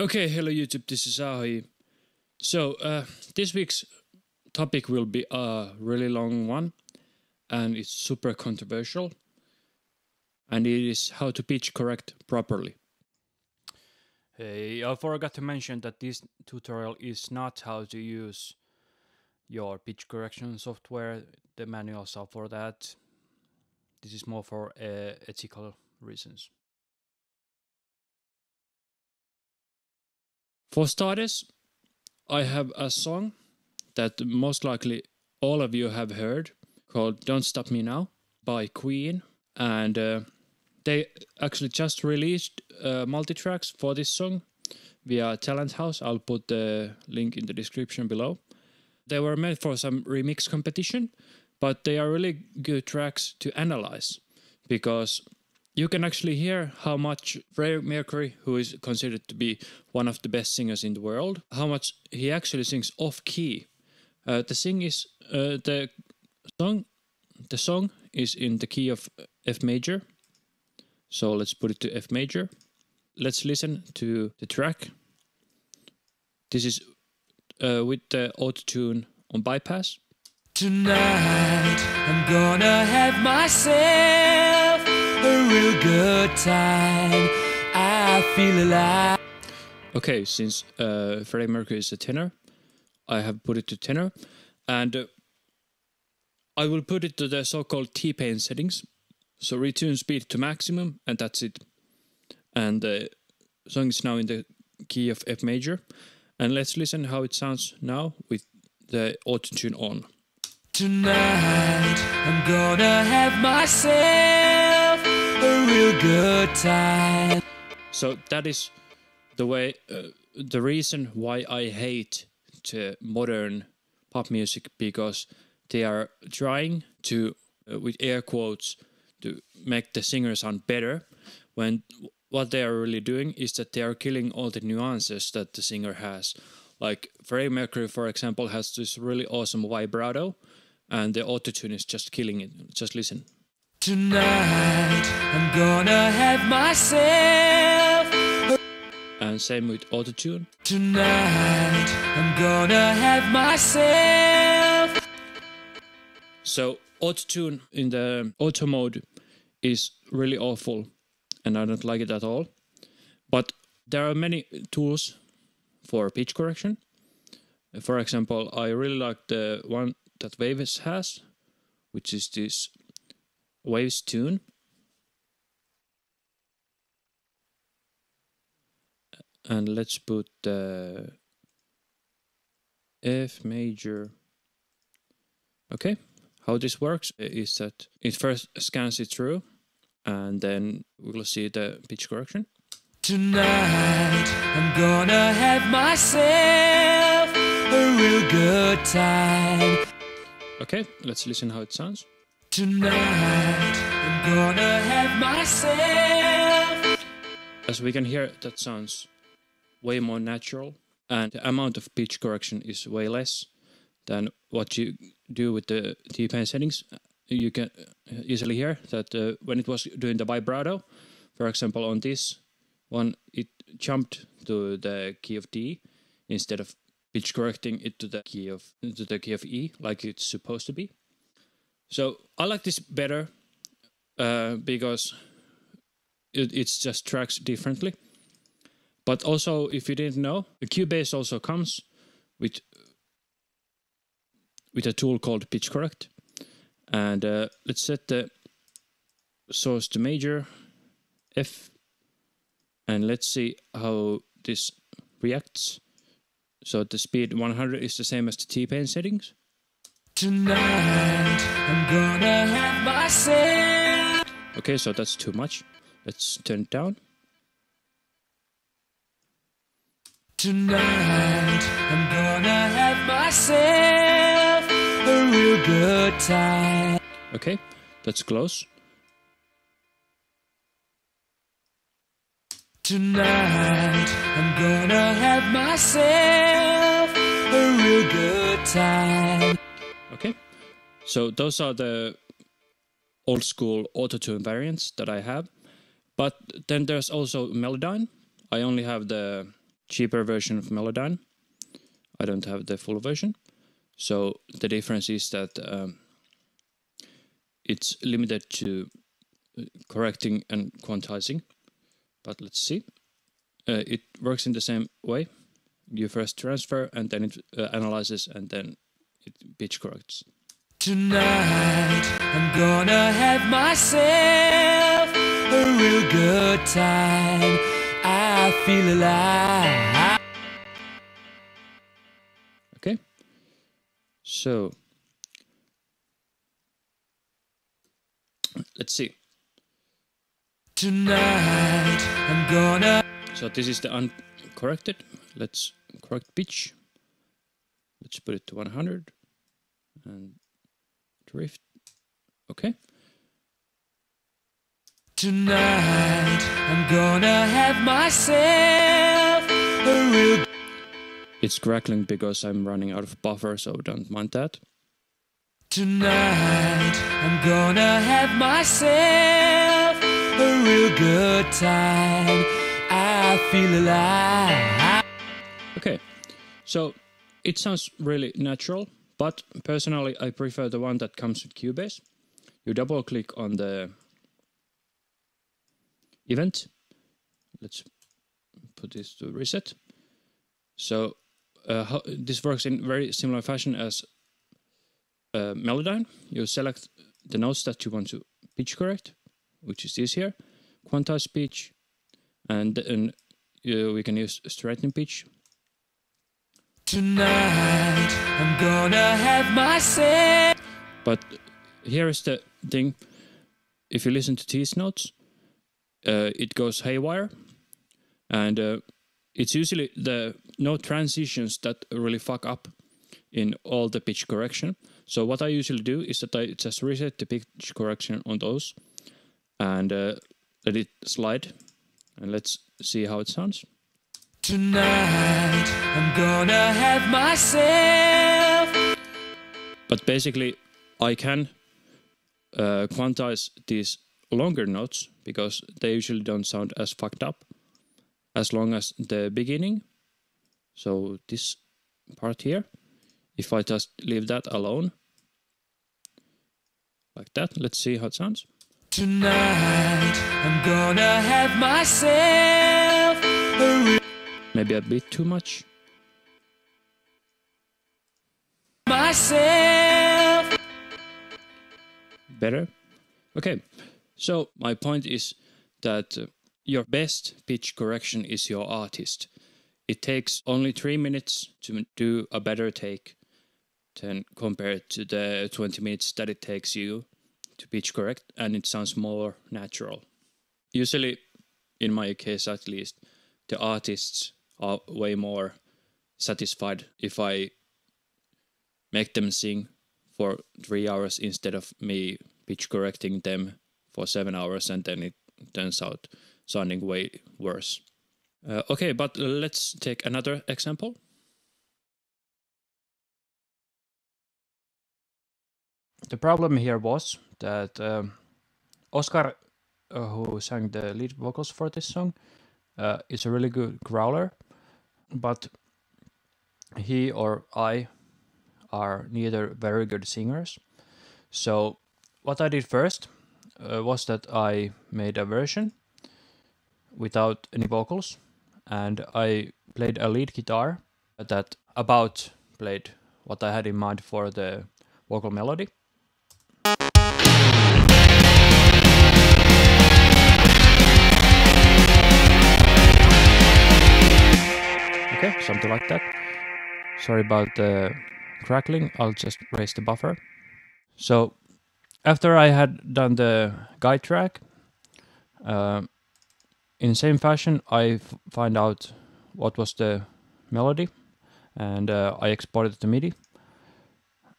Okay, hello YouTube, this is Ahi. So, this week's topic will be a really long one, and it's super controversial, and it is how to pitch correct properly. Hey, I forgot to mention that this tutorial is not how to use your pitch correction software. The manuals are for that. This is more for ethical reasons. For starters, I have a song that most likely all of you have heard called Don't Stop Me Now by Queen, and they actually just released multitracks for this song via Talent House. I'll put the link in the description below. They were meant for some remix competition, but they are really good tracks to analyze because you can actually hear how much Freddie Mercury, who is considered to be one of the best singers in the world, how much he actually sings off key. The song is in the key of F major. So let's put it to F major. Let's listen to the track. This is with the auto-tune on bypass. Tonight I'm gonna have myself a real good time. I feel alive. Okay, since Freddie Mercury is a tenor, I have put it to tenor, and I will put it to the so-called T-Pain settings. So retune speed to maximum, and that's it. And the song is now in the key of F major. And let's listen how it sounds now with the auto-tune on. Tonight I'm gonna have myself a real good time. So that is the way, the reason why I hate the modern pop music, because they are trying to, with air quotes, to make the singer sound better, when what they are really doing is that they are killing all the nuances that the singer has. Like Freddie Mercury, for example, has this really awesome vibrato, and the autotune is just killing it. Just listen. Tonight I'm gonna have myself. And same with autotune. Tonight I'm gonna have myself. So autotune in the auto mode is really awful, and I don't like it at all. But there are many tools for pitch correction. For example, I really like the one that Waves has, which is this Waves tune. And let's put the F major. Okay, how this works is that it first scans it through, and then we'll see the pitch correction. Tonight I'm gonna have myself a real good time. Okay, let's listen how it sounds. Tonight I'm gonna have myself. As we can hear, that sounds way more natural, and the amount of pitch correction is way less than what you do with the T-Pain settings. You can easily hear that when it was doing the vibrato, for example, on this one, it jumped to the key of D instead of pitch correcting it to the key of E, like it's supposed to be. So I like this better because it's just tracks differently. But also, if you didn't know, the Cubase also comes with a tool called Pitch Correct. And let's set the source to major, F, and let's see how this reacts. So the speed 100 is the same as the T-Pain settings. Tonight I'm gonna have myself. Okay, so that's too much. Let's turn it down. Tonight I'm gonna have myself a real good time. Okay, that's close. Tonight I'm gonna have myself a real good time. Okay, so those are the old school autotune variants that I have. But then there's also Melodyne. I only have the cheaper version of Melodyne. I don't have the full version. So the difference is that it's limited to correcting and quantizing. But let's see. It works in the same way. You first transfer and then it analyzes and then it pitch corrects. Tonight I'm gonna have myself a real good time. I feel alive. Okay. So let's see. Tonight I'm gonna. So this is the uncorrected. Let's correct pitch. Let's put it to 100 and drift. Okay. Tonight I'm gonna have myself a real. It's crackling because I'm running out of buffer, so don't mind that. Tonight I'm gonna have myself a real good time. I feel alive. Okay, so it sounds really natural, but personally I prefer the one that comes with Cubase. You double click on the event. Let's put this to reset. So this works in very similar fashion as Melodyne. You select the notes that you want to pitch correct, which is this here, quantize pitch, and then we can use straightening pitch. Tonight I'm gonna have myself. But here is the thing: if you listen to these notes, it goes haywire, and it's usually the note transitions that really fuck up in all the pitch correction. So what I usually do is that I just reset the pitch correction on those and let it slide, and let's see how it sounds. Tonight I'm gonna have myself. But basically I can quantize these longer notes because they usually don't sound as fucked up as long as the beginning. So this part here, if I just leave that alone, like that, let's see how it sounds. Tonight I'm gonna have myself a real. Maybe a bit too much. Myself. Better. Okay, so my point is that your best pitch correction is your artist. It takes only 3 minutes to do a better take than compared to the 20 minutes that it takes you to pitch correct, and it sounds more natural. Usually, in my case at least, the artists are way more satisfied if I make them sing for 3 hours instead of me pitch correcting them for 7 hours, and then it turns out sounding way worse. Okay, but let's take another example. The problem here was that Oscar, who sang the lead vocals for this song, is a really good growler, but he or I are neither very good singers. So what I did first was that I made a version without any vocals, and I played a lead guitar that about played what I had in mind for the vocal melody. Okay, something like that. Sorry about the crackling, I'll just raise the buffer. So after I had done the guide track, in the same fashion I find out what was the melody, and I exported it to MIDI,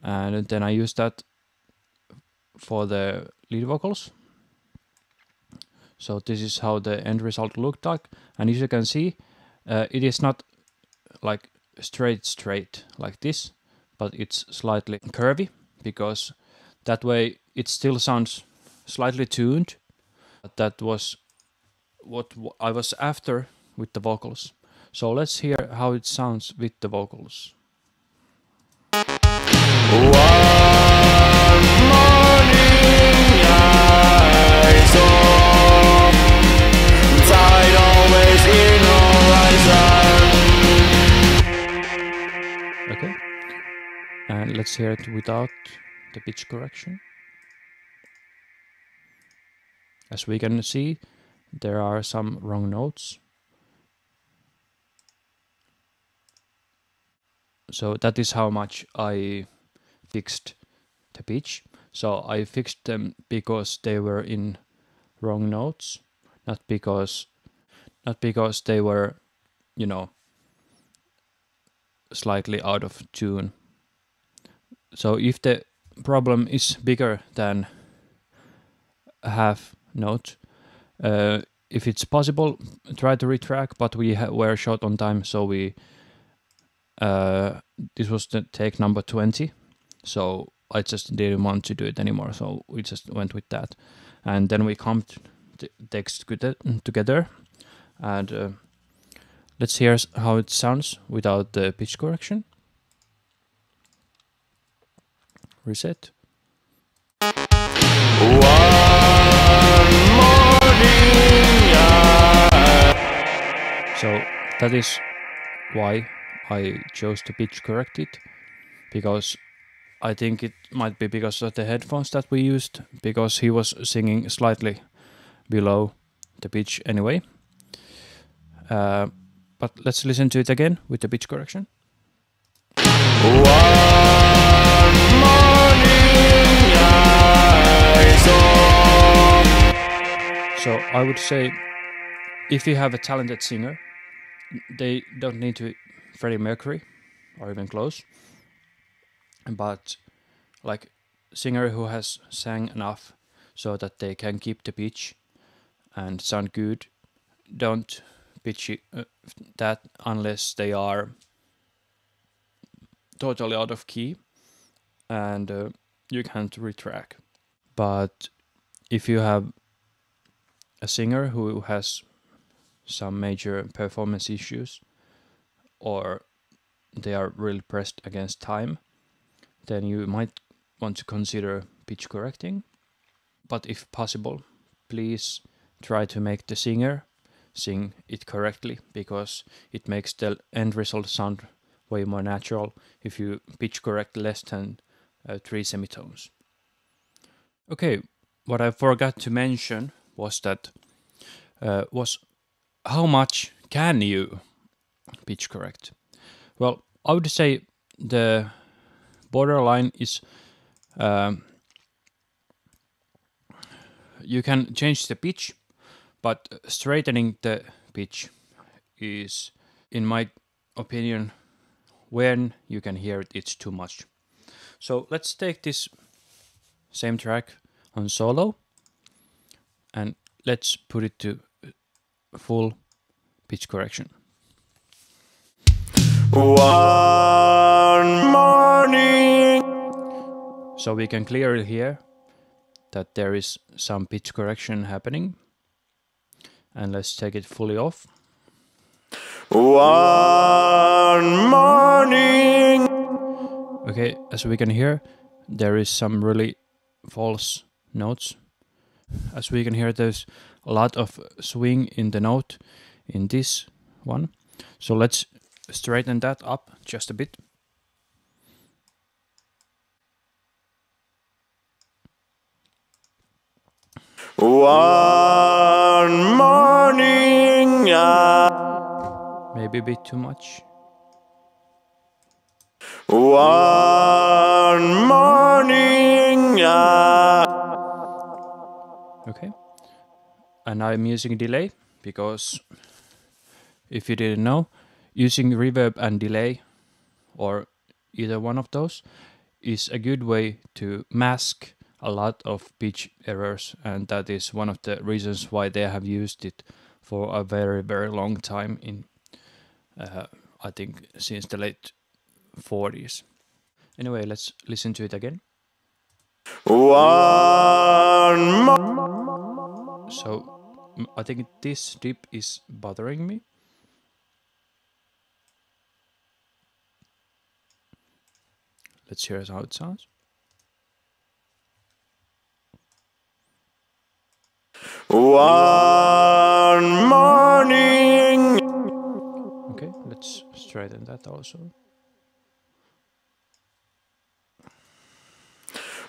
and then I used that for the lead vocals. So this is how the end result looked like, and as you can see, it is not like straight like this, but it's slightly curvy, because that way it still sounds slightly tuned. But that was what I was after with the vocals. So let's hear how it sounds with the vocals. Okay, and let's hear it without the pitch correction. As we can see, there are some wrong notes. So that is how much I fixed the pitch. So I fixed them because they were in wrong notes, not because they were, you know, slightly out of tune. So if the problem is bigger than a half note, if it's possible, try to retrack, but we were short on time, so we this was the take number 20, so I just didn't want to do it anymore, so we just went with that. And then we comped the text together, and let's hear how it sounds without the pitch correction. Reset. So that is why I chose to pitch correct it, because I think it might be because of the headphones that we used, because he was singing slightly below the pitch anyway. But let's listen to it again with the pitch correction. So I would say, if you have a talented singer, they don't need to Freddie Mercury or even close, but like singer who has sang enough so that they can keep the pitch and sound good, don't pitch that unless they are totally out of key and you can't retrack. But if you have a singer who has some major performance issues, or they are really pressed against time, then you might want to consider pitch correcting. But if possible, please try to make the singer sing it correctly, because it makes the end result sound way more natural if you pitch correct less than 3 semitones. Okay, what I forgot to mention was that how much can you pitch correct? Well, I would say the borderline is you can change the pitch, but straightening the pitch is, in my opinion, when you can hear it, it's too much. So let's take this same track on solo and let's put it to full pitch correction. One morning. So we can clearly hear that there is some pitch correction happening. And let's take it fully off. One morning. Okay, as we can hear, there is some really false notes. As we can hear, there's a lot of swing in the note in this one. So let's straighten that up just a bit. One morning. Maybe a bit too much. One morning. Okay. And I'm using delay because, if you didn't know, using reverb and delay, or either one of those, is a good way to mask a lot of pitch errors, and that is one of the reasons why they have used it for a very, very long time in, I think, since the late 40s. Anyway, let's listen to it again. So I think this dip is bothering me. Let's hear how it sounds. One morning. Okay, let's straighten that also.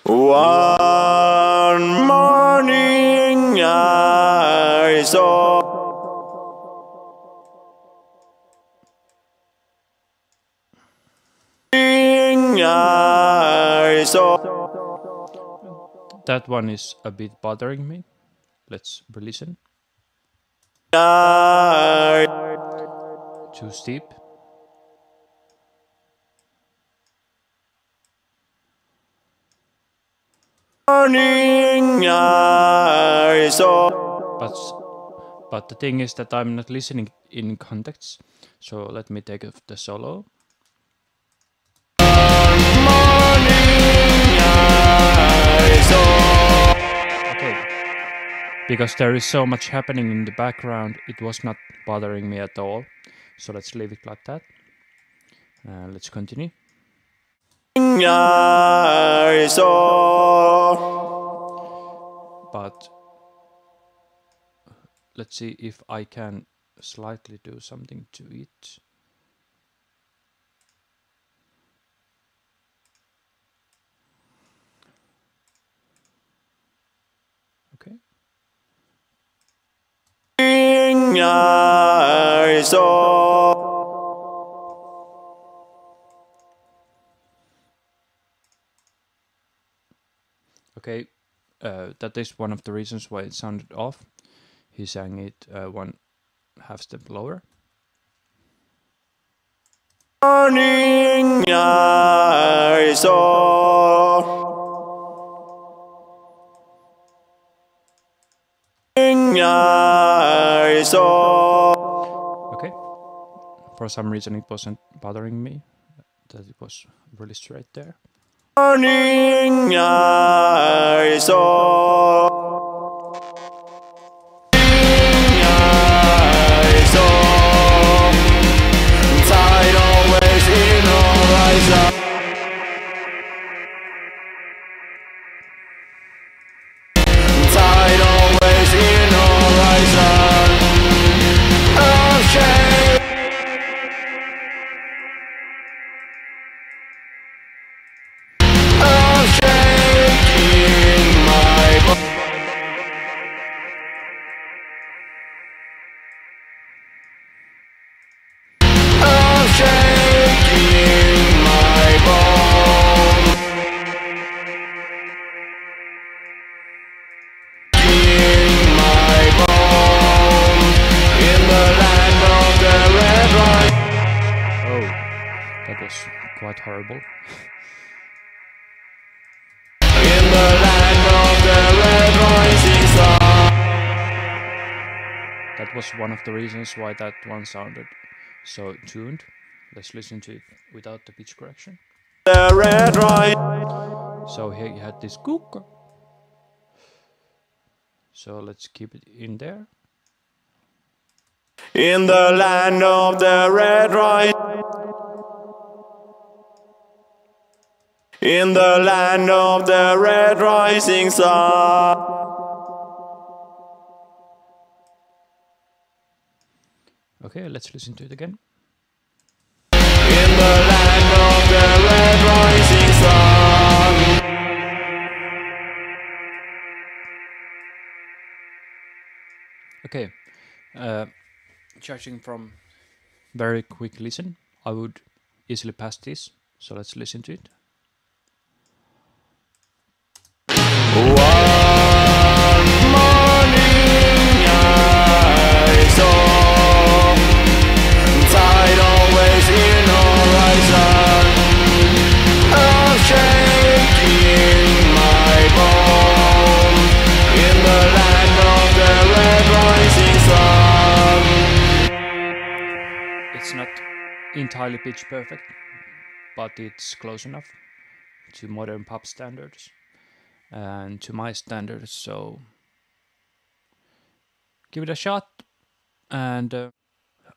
One morning I saw That one is a bit bothering me. Let's re-listen. Too steep. Morning I saw. But the thing is that I'm not listening in context. So let me take the solo. Okay. Because there is so much happening in the background, it was not bothering me at all. So let's leave it like that. Let's continue. I saw. But let's see if I can slightly do something to it. Okay. I saw. Okay, that is one of the reasons why it sounded off. He sang it one half step lower. Morning I saw. I saw. Okay. For some reason it wasn't bothering me. That it was really straight there. Morning I saw. I saw. Tide always in horizon. Tide always in horizon. Ocean. That was quite horrible. In the land of the red rising sun. That was one of the reasons why that one sounded so tuned. Let's listen to it without the pitch correction. The red rise. So here you had this cook. So let's keep it in there. In the land of the red rise. In the land of the red rising sun. Okay, let's listen to it again. In the land of the red rising sun. Okay, judging from very quick listen, I would easily pass this. So let's listen to it. One morning I saw. Tide always in horizon. Shaking my bone. In the land of the red rising sun. It's not entirely pitch perfect, but it's close enough to modern pop standards and to my standards, so give it a shot. And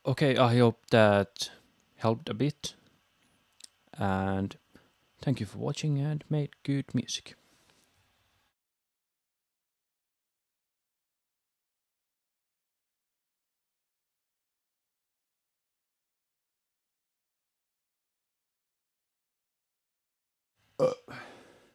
okay, I hope that helped a bit. And Thank you for watching and made good music.